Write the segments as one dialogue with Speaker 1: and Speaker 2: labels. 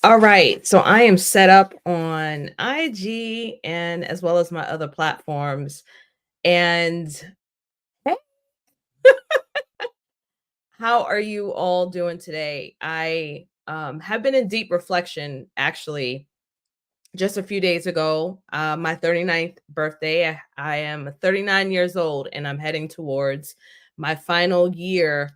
Speaker 1: All right. So I am set up on IG and as well as my other platforms. And hey, how are you all doing today? I have been in deep reflection actually just a few days ago. My 39th birthday. I am 39 years old and I'm heading towards my final year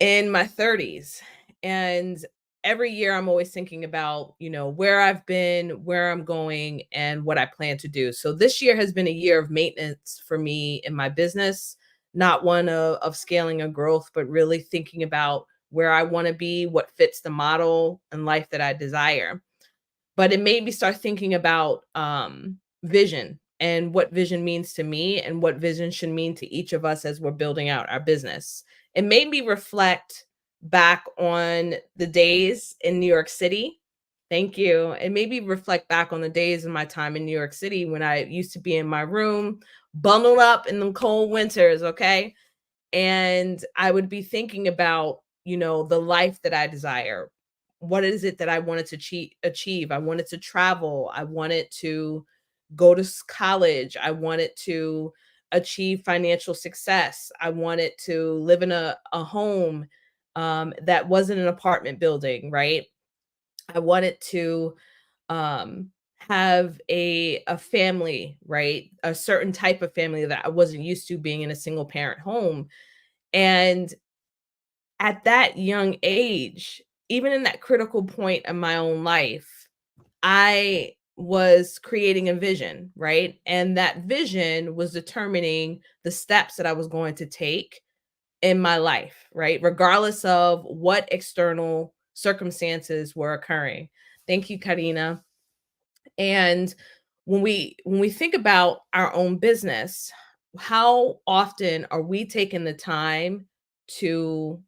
Speaker 1: in my 30s. And every year I'm always thinking about, where I've been, where I'm going, and what I plan to do. So this year has been a year of maintenance for me in my business, not one of scaling a growth, but really thinking about where I want to be, what fits the model and life that I desire. But it made me start thinking about vision and what vision means to me and what vision should mean to each of us as we're building out our business. It made me reflect back on the days in New York City. Thank you. It made me reflect back on the days in my time in New York City when I used to be in my room, bundled up in the cold winters, okay? And I would be thinking about, the life that I desire. What is it that I wanted to achieve? I wanted to travel. I wanted to go to college. I wanted to achieve financial success. I wanted to live in a home that wasn't an apartment building, right? I wanted to um, have a family, right? A certain type of family that I wasn't used to being in a single parent home. And at that young age, even in that critical point of my own life, I was creating a vision, right? And that vision was determining the steps that I was going to take in my life, right? Regardless of what external circumstances were occurring. Thank you, Karina. And when we think about our own business, how often are we taking the time to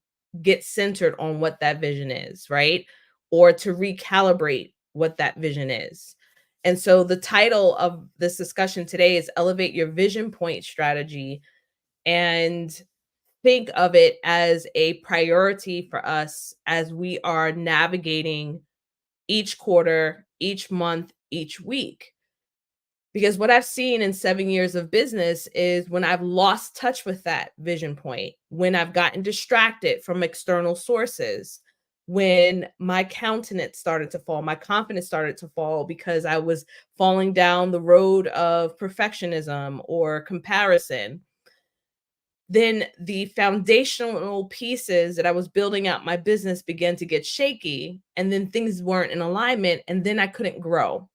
Speaker 1: get centered on what that vision is, right? Or to recalibrate what that vision is. And so the title of this discussion today is Elevate Your Vision Point Strategy, and think of it as a priority for us as we are navigating each quarter, each month, each week. Because what I've seen in 7 years of business is when I've lost touch with that vision point, when I've gotten distracted from external sources, when my countenance started to fall, my confidence started to fall because I was falling down the road of perfectionism or comparison, then the foundational pieces that I was building out my business began to get shaky, and then things weren't in alignment, and then I couldn't grow.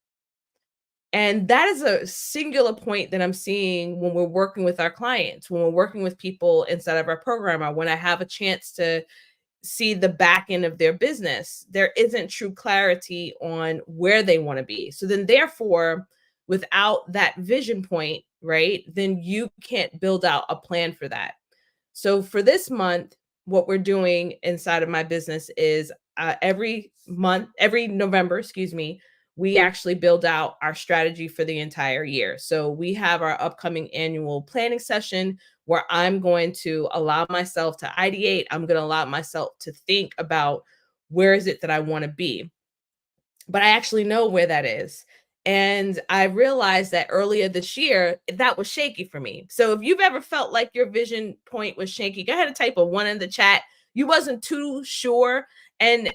Speaker 1: And that is a singular point that I'm seeing when we're working with our clients, when we're working with people inside of our program, or when I have a chance to see the back end of their business, there isn't true clarity on where they want to be. So then, therefore, without that vision point, right, then you can't build out a plan for that. So for this month, what we're doing inside of my business is every month, every November, excuse me, we actually build out our strategy for the entire year. So we have our upcoming annual planning session where I'm going to allow myself to ideate. I'm going to allow myself to think about where is it that I want to be, but I actually know where that is. And I realized that earlier this year, that was shaky for me. So if you've ever felt like your vision point was shaky, go ahead and type a one in the chat. You wasn't too sure. And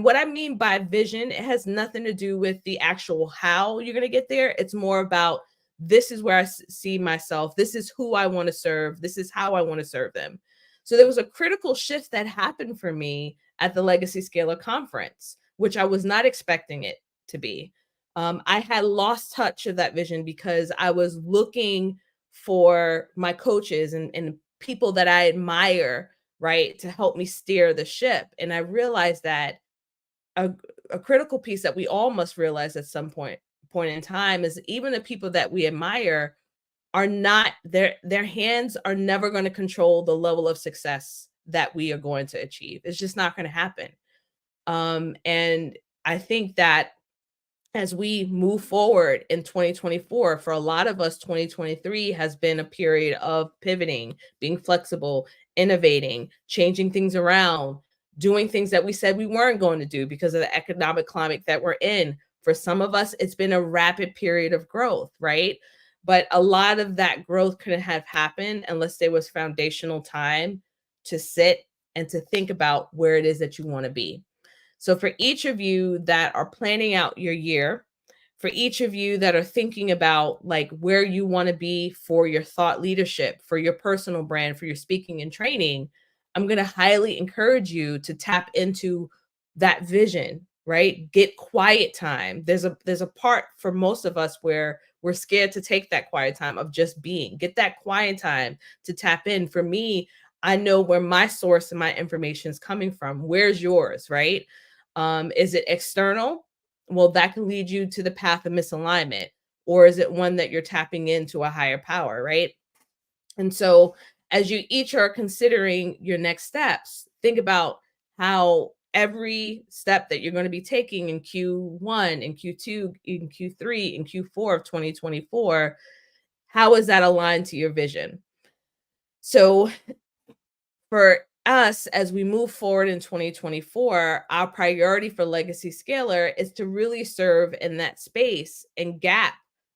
Speaker 1: what I mean by vision, it has nothing to do with the actual how you're going to get there. It's more about this is where I see myself. This is who I want to serve. This is how I want to serve them. So there was a critical shift that happened for me at the Legacy Scaler conference, which I was not expecting it to be. I had lost touch of that vision because I was looking for my coaches and people that I admire, right, to help me steer the ship. And I realized that a, a critical piece that we all must realize at some point in time is even the people that we admire are not their hands are never going to control the level of success that we are going to achieve. It's just not going to happen. And I think that as we move forward in 2024, for a lot of us, 2023 has been a period of pivoting, being flexible, innovating, changing things around. doing things that we said we weren't going to do because of the economic climate that we're in. For some of us, it's been a rapid period of growth, right? But a lot of that growth couldn't have happened unless there was foundational time to sit and to think about where it is that you want to be. So, for each of you that are planning out your year, for each of you that are thinking about like where you want to be for your thought leadership, for your personal brand, for your speaking and training, I'm going to highly encourage you to tap into that vision, right? Get quiet time. There's a part for most of us where we're scared to take that quiet time of just being. Get that quiet time to tap in. For me, I know where my source and my information is coming from. Where's yours, right? Is it external? Well, that can lead you to the path of misalignment. Or is it one that you're tapping into a higher power, right? And so, as you each are considering your next steps, think about how every step that you're going to be taking in Q1, in Q2, in Q3, in Q4 of 2024, how is that aligned to your vision? So, for us, as we move forward in 2024, our priority for Legacy Scalar is to really serve in that space and gap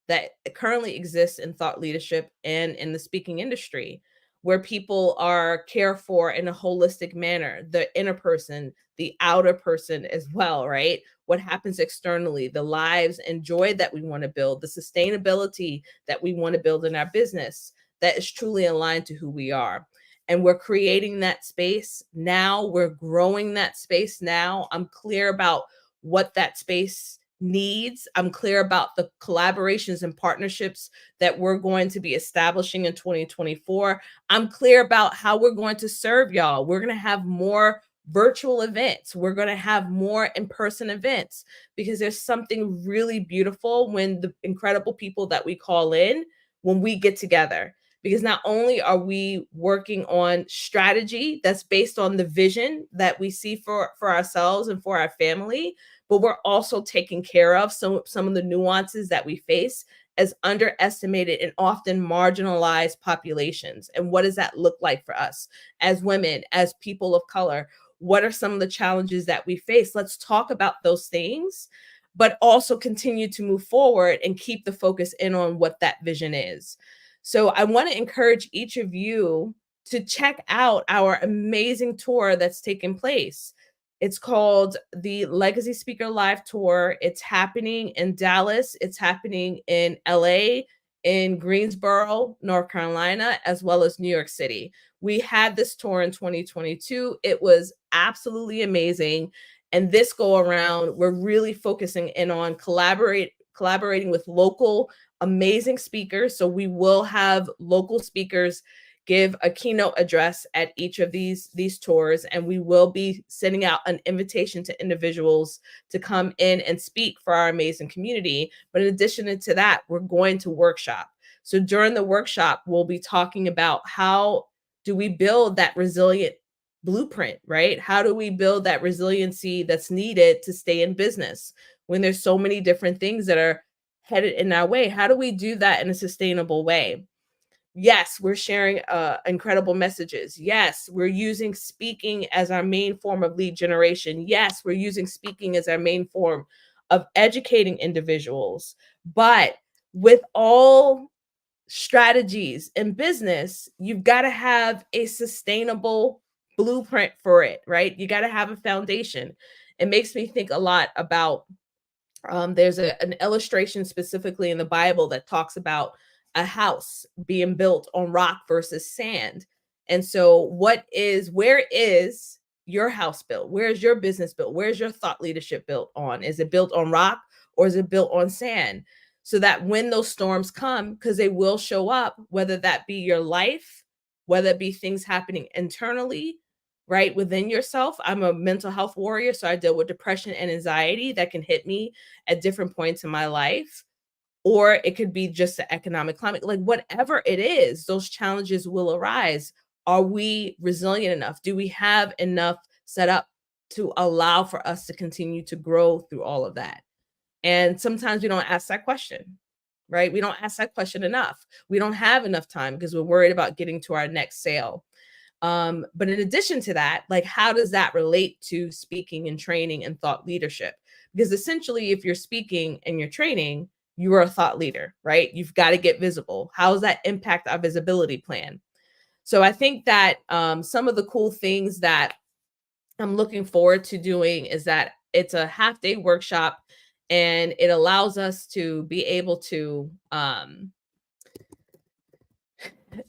Speaker 1: that currently exists in thought leadership and in the speaking industry, where people are cared for in a holistic manner, the inner person, the outer person as well, right? What happens externally, the lives and joy that we want to build, the sustainability that we want to build in our business that is truly aligned to who we are. And we're creating that space now. We're growing that space now. I'm clear about what that space needs. I'm clear about the collaborations and partnerships that we're going to be establishing in 2024. I'm clear about how we're going to serve y'all. We're going to have more virtual events. We're going to have more in-person events because there's something really beautiful when the incredible people that we call in, when we get together, because not only are we working on strategy that's based on the vision that we see for ourselves and for our family, but we're also taking care of some of the nuances that we face as underestimated and often marginalized populations. And what does that look like for us as women, as people of color? What are some of the challenges that we face? Let's talk about those things, but also continue to move forward and keep the focus in on what that vision is. So I want to encourage each of you to check out our amazing tour that's taking place. It's called the Legacy Speaker Live Tour. It's happening in Dallas, it's happening in LA, in Greensboro, North Carolina, as well as New York City. We had this tour in 2022. It was absolutely amazing. And this go around, we're really focusing in on collaborating with local amazing speakers. So we will have local speakers give a keynote address at each of these tours, and we will be sending out an invitation to individuals to come in and speak for our amazing community. But in addition to that, we're going to workshop. So during the workshop, we'll be talking about how do we build that resilient blueprint, right? How do we build that resiliency that's needed to stay in business when there's so many different things that are headed in our way? How do we do that in a sustainable way? Yes, we're sharing incredible messages. Yes, we're using speaking as our main form of lead generation. Yes, we're using speaking as our main form of educating individuals. But with all strategies in business, you've got to have a sustainable blueprint for it, right? You got to have a foundation. It makes me think a lot about there's an illustration specifically in the Bible that talks about a house being built on rock versus sand. And so, where is your house built? Where's your business built? Where's your thought leadership built on? Is it built on rock or is it built on sand? So that when those storms come, because they will show up, whether that be your life, whether it be things happening internally, right within yourself. I'm a mental health warrior, so I deal with depression and anxiety that can hit me at different points in my life, or it could be just the economic climate. Like whatever it is, those challenges will arise. Are we resilient enough? Do we have enough set up to allow for us to continue to grow through all of that? And sometimes we don't ask that question, right? We don't ask that question enough. We don't have enough time because we're worried about getting to our next sale. But in addition to that, like, how does that relate to speaking and training and thought leadership? Because essentially, if you're speaking and you're training, you are a thought leader, right? You've got to get visible. How does that impact our visibility plan? So I think that some of the cool things that I'm looking forward to doing is that it's a half day workshop, and it allows us to be able to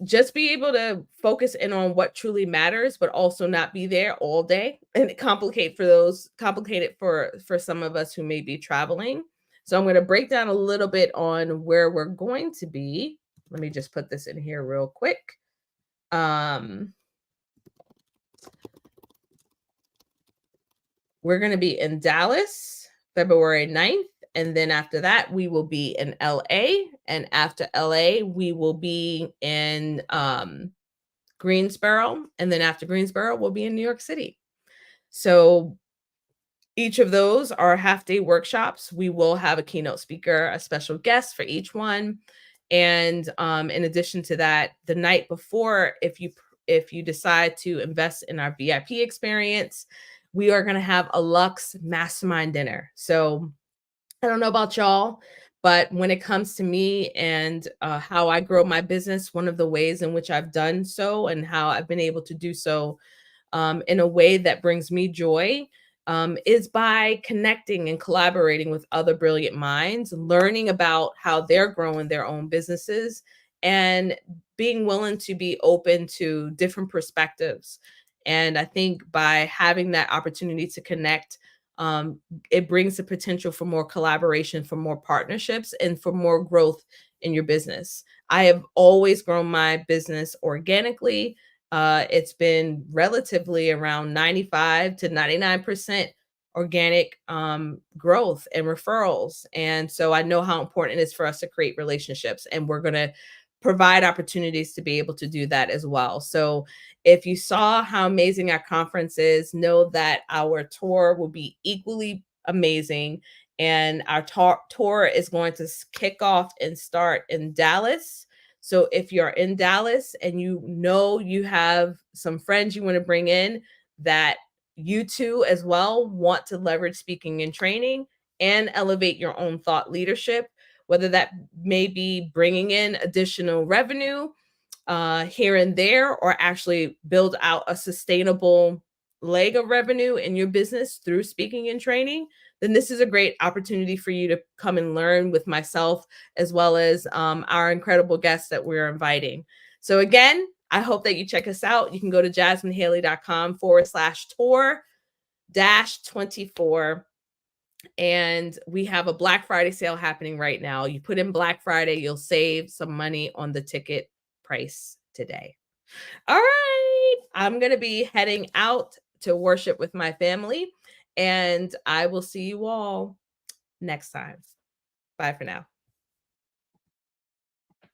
Speaker 1: just be able to focus in on what truly matters, but also not be there all day and complicate it for some of us who may be traveling. So I'm going to break down a little bit on where we're going to be. Let me just put this in here real quick. Um, we're going to be in Dallas, February 9th. And then after that, we will be in LA. And after LA, we will be in Greensboro. And then after Greensboro, we'll be in New York City. So each of those are half day workshops. We will have a keynote speaker, a special guest for each one. And in addition to that, the night before, if you decide to invest in our VIP experience, we are going to have a Lux mastermind dinner. So I don't know about y'all, but when it comes to me and how I grow my business, one of the ways in which I've done so and how I've been able to do so in a way that brings me joy is by connecting and collaborating with other brilliant minds, learning about how they're growing their own businesses, and being willing to be open to different perspectives. And I think by having that opportunity to connect, it brings the potential for more collaboration, for more partnerships, and for more growth in your business. I have always grown my business organically. It's been relatively around 95 to 99% organic growth and referrals. And so I know how important it is for us to create relationships, and we're going to provide opportunities to be able to do that as well. So if you saw how amazing our conference is, know that our tour will be equally amazing. And our tour is going to kick off and start in Dallas. So if you're in Dallas and you know you have some friends you want to bring in that you too as well want to leverage speaking and training and elevate your own thought leadership, whether that may be bringing in additional revenue here and there, or actually build out a sustainable leg of revenue in your business through speaking and training, then this is a great opportunity for you to come and learn with myself as well as our incredible guests that we're inviting. So again, I hope that you check us out. You can go to jasminehaley.com/tour 24. And we have a Black Friday sale happening right now. You put in Black Friday, you'll save some money on the ticket price today. All right. I'm going to be heading out to worship with my family, and I will see you all next time. Bye for now.